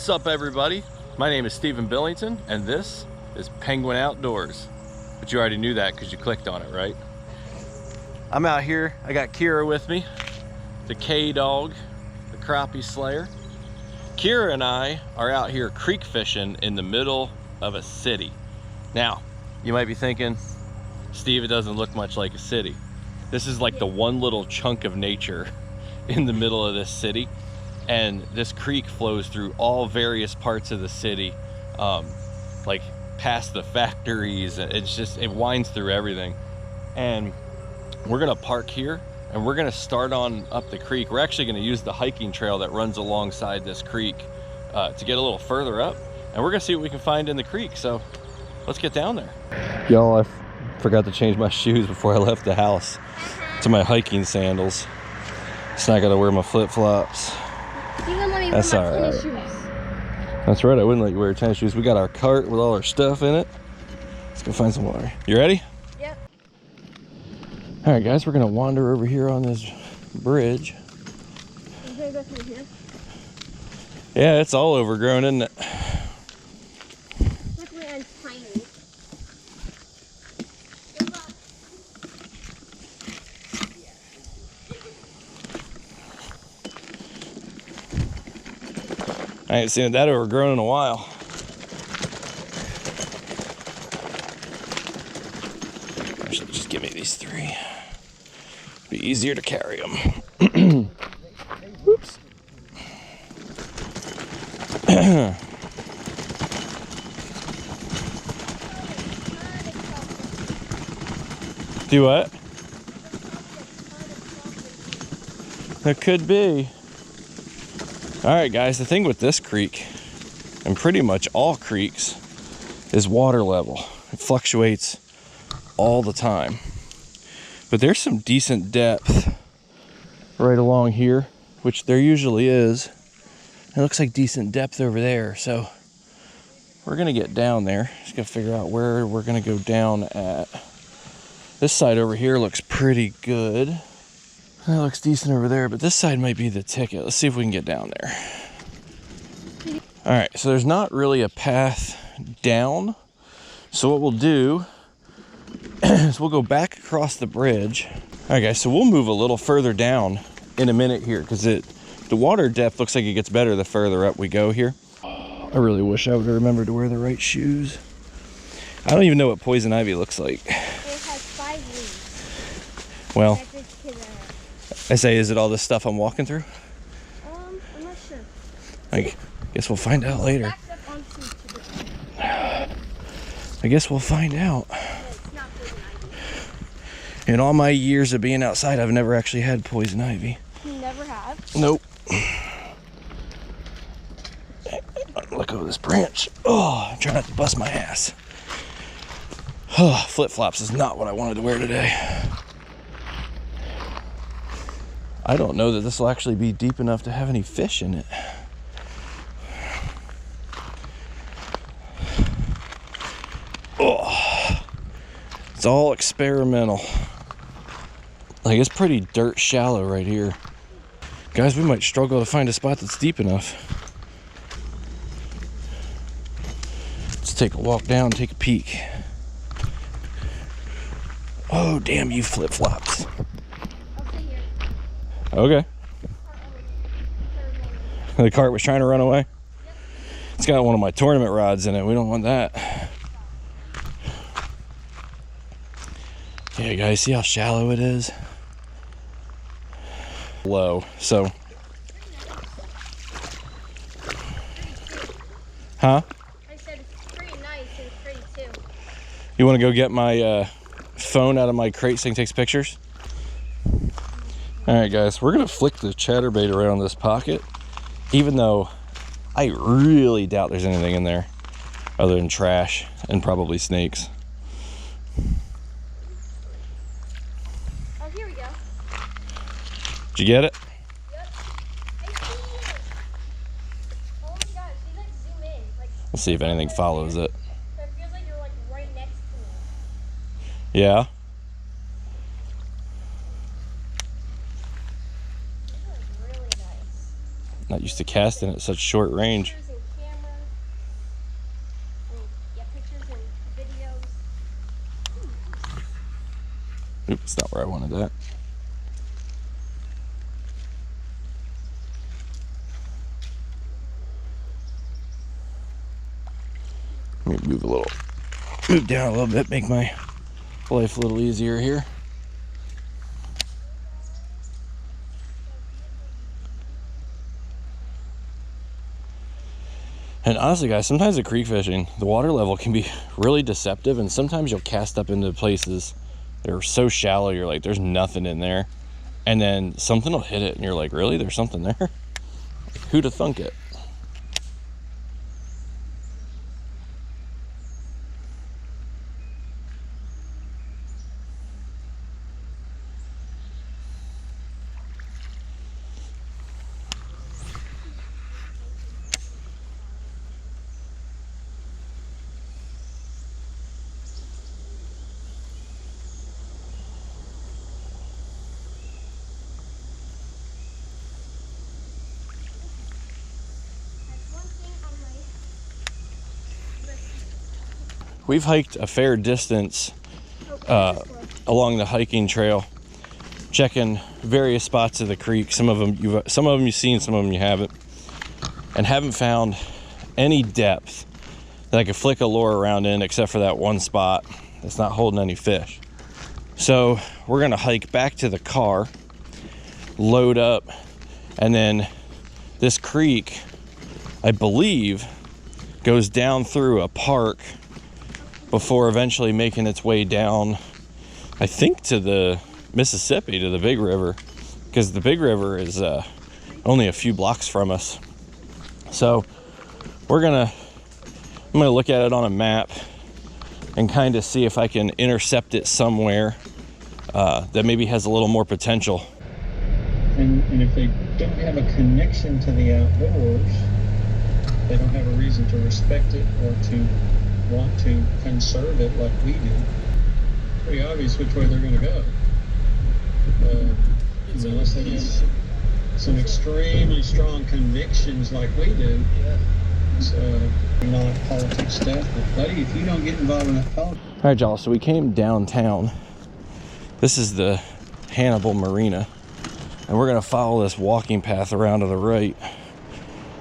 What's up, everybody? My name is Stephen Billington, and this is Penguin Outdoors. But you already knew that because you clicked on it, right? I'm out here. I got Kira with me, the K-Dog, the crappie slayer. Kira and I are out here creek fishing in the middle of a city. Now, you might be thinking, Steve, it doesn't look much like a city. This is like the one little chunk of nature in the middle of this city. And this creek flows through all various parts of the city, like past the factories. It winds through everything. And we're gonna park here and we're gonna start on up the creek. We're actually gonna use the hiking trail that runs alongside this creek to get a little further up. And we're gonna see what we can find in the creek. So let's get down there. Y'all, I forgot to change my shoes before I left the house to my hiking sandals. So I gotta wear my flip-flops. That's all right. That's right, I wouldn't let you wear tennis shoes. We got our cart with all our stuff in it. Let's go find some water. You ready? Yep. All right, guys, we're gonna wander over here on this bridge. Are you gonna go through here? Yeah, it's all overgrown, isn't it? Look, we're tiny. I ain't seen that overgrown in a while. Actually, just give me these three. Be easier to carry them. Oops. Do what? That could be. All right, guys, the thing with this creek, and pretty much all creeks, is water level. It fluctuates all the time. But there's some decent depth right along here, which there usually is. It looks like decent depth over there, so we're gonna get down there. Just gotta figure out where we're gonna go down at. This side over here looks pretty good. That looks decent over there, but this side might be the ticket. Let's see if we can get down there. All right, so there's not really a path down. So what we'll do is we'll go back across the bridge. All right, guys, so we'll move a little further down in a minute here because the water depth looks like it gets better the further up we go here. I really wish I would have remembered to wear the right shoes. I don't even know what poison ivy looks like. It has 5 leaves. Well, I say, is it all this stuff I'm walking through? I'm not sure. I guess we'll find out later. I guess we'll find out. In all my years of being outside, I've never actually had poison ivy. You never have? Nope. Look over this branch. Oh, I'm trying not to bust my ass. Oh, flip-flops is not what I wanted to wear today. I don't know that this will actually be deep enough to have any fish in it. Oh, it's all experimental. Like, it's pretty dirt shallow right here. Guys, we might struggle to find a spot that's deep enough. Let's take a walk down, take a peek. Oh, damn you flip-flops. Okay. The cart was trying to run away. It's got one of my tournament rods in it. We don't want that. Yeah, guys, see how shallow it is? Low. So. Huh? I said it's pretty nice and pretty too. You want to go get my phone out of my crate so I can take pictures? All right, guys, we're gonna flick the chatterbait around this pocket, even though I really doubt there's anything in there other than trash and probably snakes. Oh, here we go. Did you get it? Yep. I see it. Oh my gosh, you like zoom in. Like, Let's see if anything follows it. so it feels like you're like right next to me. Yeah. This is really nice. Not used to casting at such short range. Pictures and That's not where I wanted that. Let me move down a little bit, make my life a little easier here. And honestly, guys, sometimes the creek fishing, the water level can be really deceptive, and sometimes you'll cast up into places that are so shallow, you're like, there's nothing in there. And then something will hit it, and you're like, really? There's something there? Who'd have thunk it? We've hiked a fair distance along the hiking trail, checking various spots of the creek. Some of them you've seen, some of them you haven't, and haven't found any depth that I could flick a lure around in, except for that one spot that's not holding any fish. So we're gonna hike back to the car, load up, and then this creek, I believe, goes down through a park before eventually making its way down, I think, to the Mississippi, to the Big River, because the Big River is only a few blocks from us. So I'm gonna look at it on a map and kind of see if I can intercept it somewhere that maybe has a little more potential. And if they don't have a connection to the outdoors, they don't have a reason to respect it or to want to conserve it like we do. Pretty obvious which way they're going to go. Unless they have some extremely strong convictions like we do. It's not politics stuff, but buddy, if you don't get involved in that politics. All right, y'all, so we came downtown. This is the Hannibal Marina, and we're gonna follow this walking path around to the right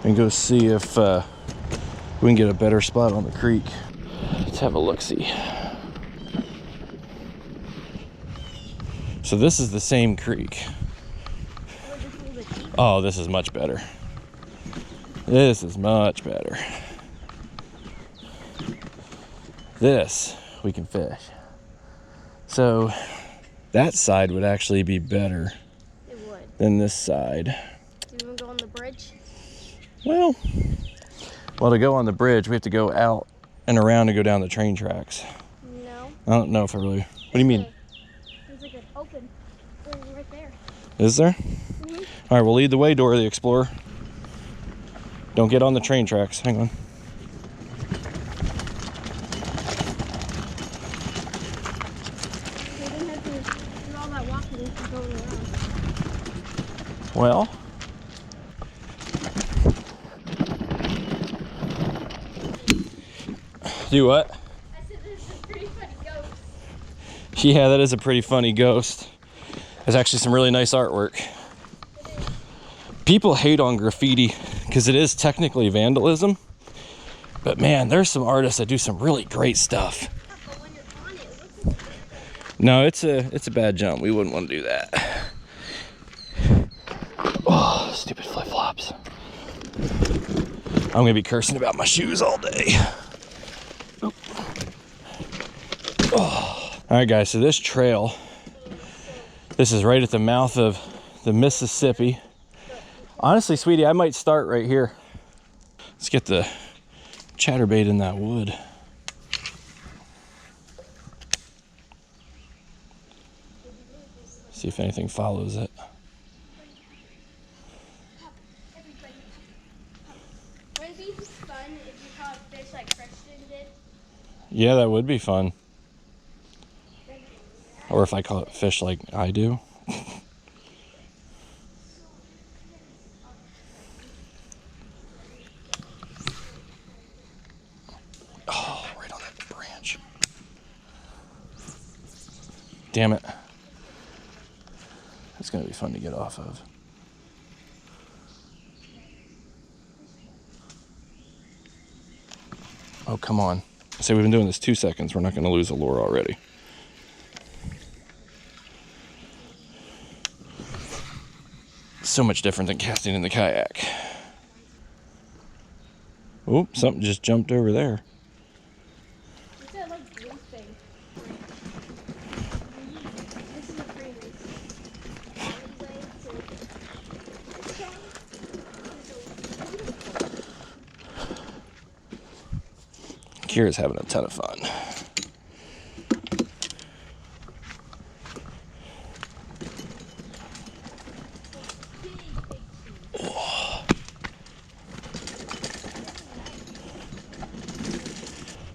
and go see if we can get a better spot on the creek. Let's have a look-see. So this is the same creek. Oh, this is much better. This is much better. This we can fish. So that side would actually be better than this side. Do you want to go on the bridge? Well, to go on the bridge, we have to go out and around to go down the train tracks. No. I don't know if I really... What do you mean? There's like an open thing right there. Is there? Mm-hmm. All right, we'll lead the way, Dora the Explorer. Don't get on the train tracks. Hang on. We didn't have to do all that walking and going around. Well... Do what? I said this is a pretty funny ghost. Yeah, that is a pretty funny ghost. There's actually some really nice artwork. People hate on graffiti because it is technically vandalism. But man, there's some artists that do some really great stuff. But when you're on it, it looks like No, it's a bad jump. We wouldn't want to do that. Oh, stupid flip-flops. I'm gonna be cursing about my shoes all day. Oh. All right, guys, so this trail, this is right at the mouth of the Mississippi. Honestly, sweetie, I might start right here. Let's get the chatterbait in that wood. See if anything follows it. Wouldn't it be fun if you caught fish like Christian did? Yeah, that would be fun. Or if I caught fish like I do. Oh, right on that branch. Damn it. It's gonna be fun to get off of. Oh, come on. Say we've been doing this 2 seconds. We're not gonna lose a lure already. So much different than casting in the kayak. Oh, something just jumped over there. What's that like blue thing? This is a free Kira's having a ton of fun.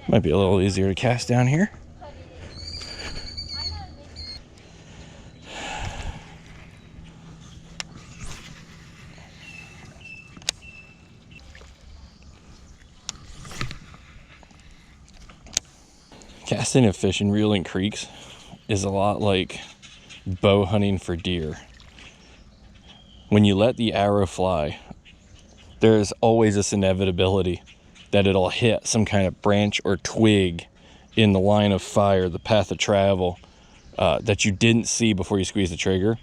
Might be a little easier to cast down here. Casting and fishing reeling creeks is a lot like bow hunting for deer. When you let the arrow fly, there's always this inevitability that it'll hit some kind of branch or twig in the line of fire, the path of travel, that you didn't see before you squeeze the trigger.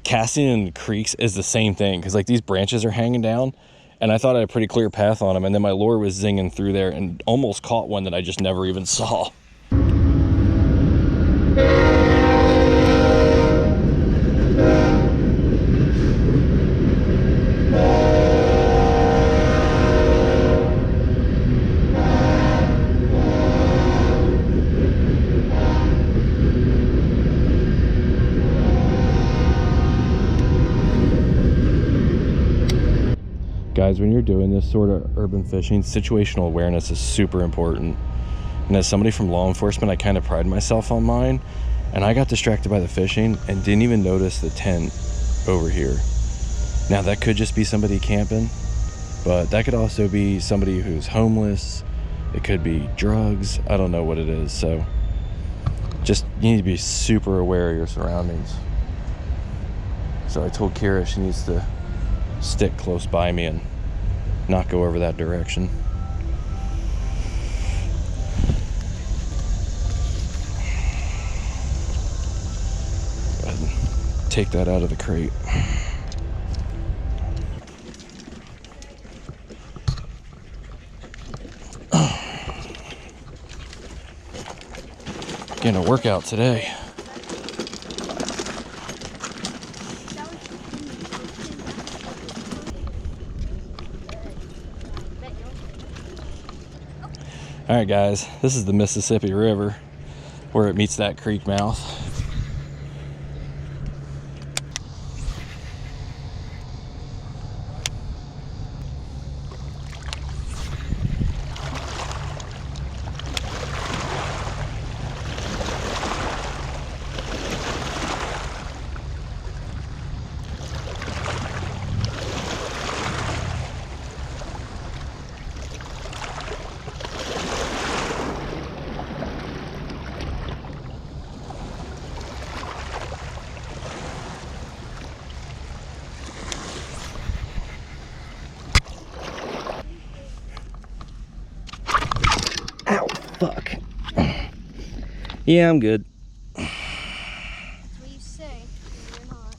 Casting in the creeks is the same thing, because like these branches are hanging down and I thought I had a pretty clear path on them, and then my lure was zinging through there and almost caught one that I just never even saw. Guys, when you're doing this sort of urban fishing, situational awareness is super important. And as somebody from law enforcement, I kind of pride myself on mine. And I got distracted by the fishing and didn't even notice the tent over here. Now, that could just be somebody camping, but that could also be somebody who's homeless. It could be drugs. I don't know what it is. So just, you need to be super aware of your surroundings. So I told Kira she needs to stick close by me and not go over that direction. Go ahead and take that out of the crate. Getting a workout today. All right, guys, this is the Mississippi River where it meets that creek mouth. Fuck. Yeah, I'm good. That's what you say. You're not.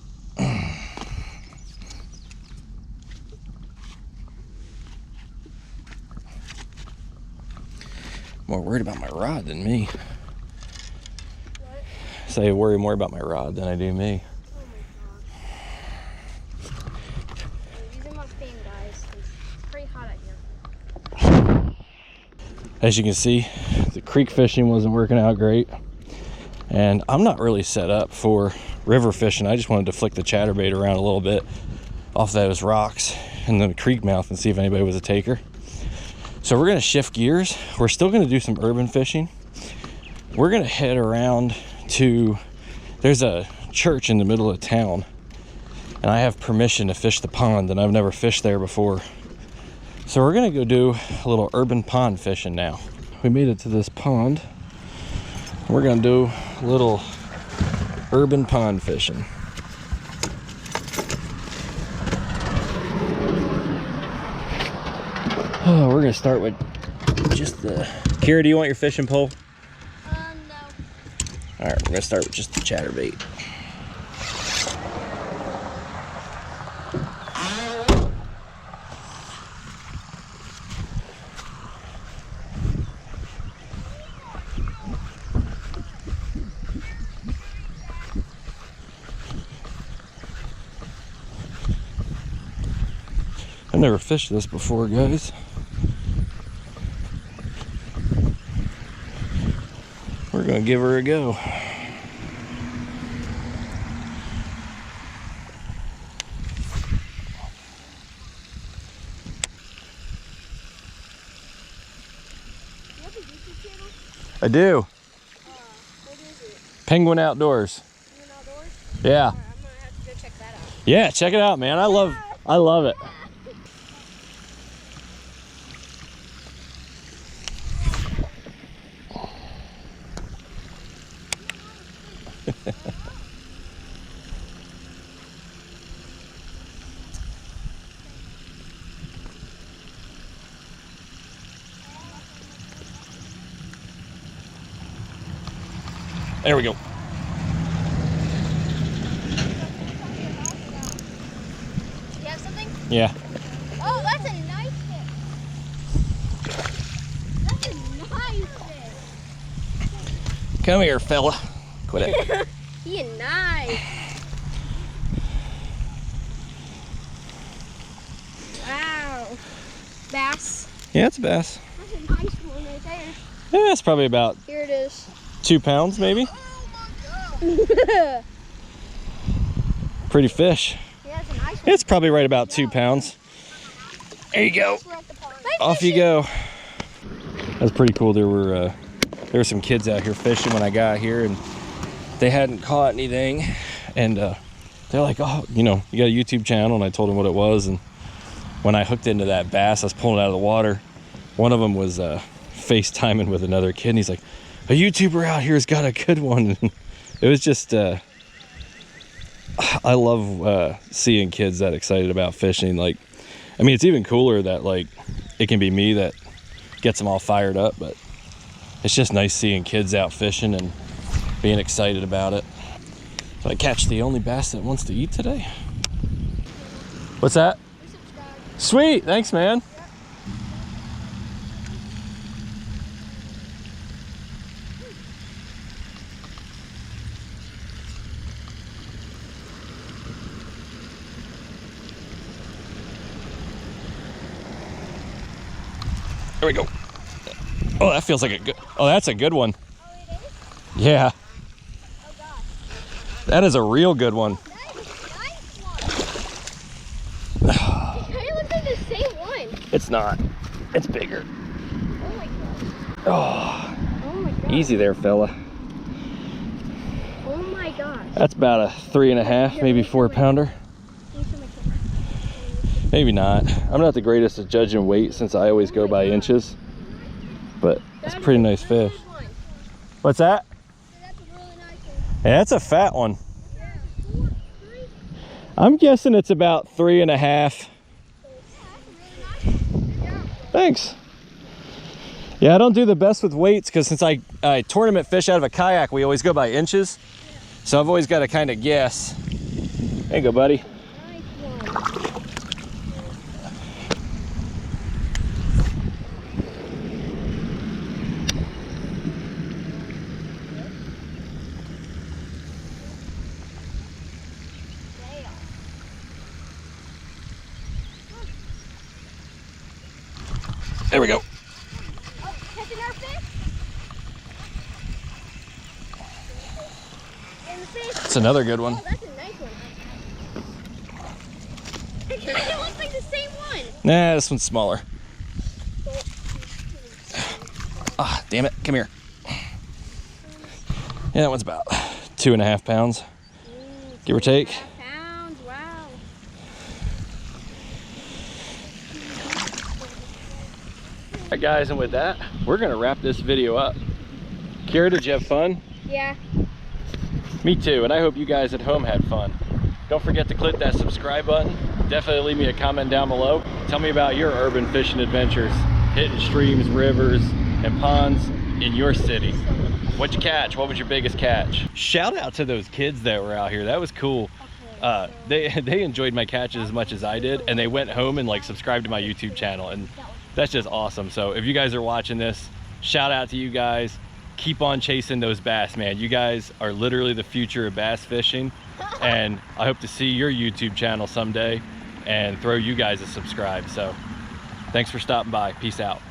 More worried about my rod than me. What? So I worry more about my rod than I do me. Oh my god. I'm using my fan, guys. It's pretty hot out here. As you can see, the creek fishing wasn't working out great. And I'm not really set up for river fishing. I just wanted to flick the chatterbait around a little bit off those rocks in the creek mouth and see if anybody was a taker. So we're gonna shift gears. We're still gonna do some urban fishing. We're gonna head around to, there's a church in the middle of town, and I have permission to fish the pond, and I've never fished there before. So we're gonna go do a little urban pond fishing now. We made it to this pond. We're gonna do a little urban pond fishing. Oh, we're gonna start with just the... Kira, do you want your fishing pole? No. All right, we're gonna start with just the chatterbait. I've never fished this before, guys. We're gonna give her a go. You have a YouTube channel? I do. What is it? Penguin Outdoors. Penguin Outdoors? Yeah. Alright, I'm gonna have to go check that out. Yeah, check it out, man. I love it. There we go. You have something? Yeah. Oh, that's a nice fish. That's a nice fish. Come here, fella. Quit it. He is nice. Wow. Bass. Yeah, it's a bass. That's a nice one right there. Yeah, it's probably about Here it is. 2 pounds, maybe. Oh my god. Pretty fish. Yeah, it's a nice one. It's probably right about 2 pounds. There you go. Off you go. That's pretty cool. There were some kids out here fishing when I got here, and they hadn't caught anything. And they're like, "Oh, you know, you got a YouTube channel?" And I told them what it was. And when I hooked into that bass, I was pulling it out of the water. One of them was FaceTiming with another kid, and he's like, "A YouTuber out here has got a good one." And it was just, I love seeing kids that excited about fishing. Like, I mean, it's even cooler that like it can be me that gets them all fired up, but it's just nice seeing kids out fishing and being excited about it. Did I catch the only bass that wants to eat today? What's that? Sweet, thanks, man. There we go. Oh, that feels like a good, oh, that's a good one. Oh, it is? Yeah, Oh gosh. that is a real good one. That is a nice one. It kind of looks like the same one. It's not, it's bigger. Oh my gosh. Oh, Oh my gosh. easy there, fella. Oh my gosh. That's about a 3.5, maybe 4 pounder. Can you show my camera? Maybe not. I'm not the greatest at judging weight since I always go by inches, but it's a pretty nice fish. What's that? That's a really nice one. Yeah, that's a fat one. Yeah. I'm guessing it's about 3.5. Thanks. Yeah, I don't do the best with weights because since I tournament fish out of a kayak, we always go by inches. So I've always got to kind of guess. There you go, buddy. Nice one. There we go. Oh, catching our fish? And the fish. That's another good one. Oh, that's a nice one. It kind of looks like the same one. Nah, this one's smaller. Ah, damn it. Come here. Yeah, that one's about 2.5 pounds, give or take. Pounds, wow. All right, guys, and with that, we're gonna wrap this video up. Kira, did you have fun? Yeah. Me too, and I hope you guys at home had fun. Don't forget to click that subscribe button definitely leave me a comment down below. Tell me about your urban fishing adventures, hitting streams, rivers, and ponds in your city. What'd you catch? What was your biggest catch? Shout out to those kids that were out here. That was cool. They enjoyed my catches as much as I did, and they went home and like subscribed to my YouTube channel, and that's just awesome. So if you guys are watching this, shout out to you guys. Keep on chasing those bass, man. You guys are literally the future of bass fishing, and I hope to see your YouTube channel someday and throw you guys a subscribe. So thanks for stopping by. Peace out.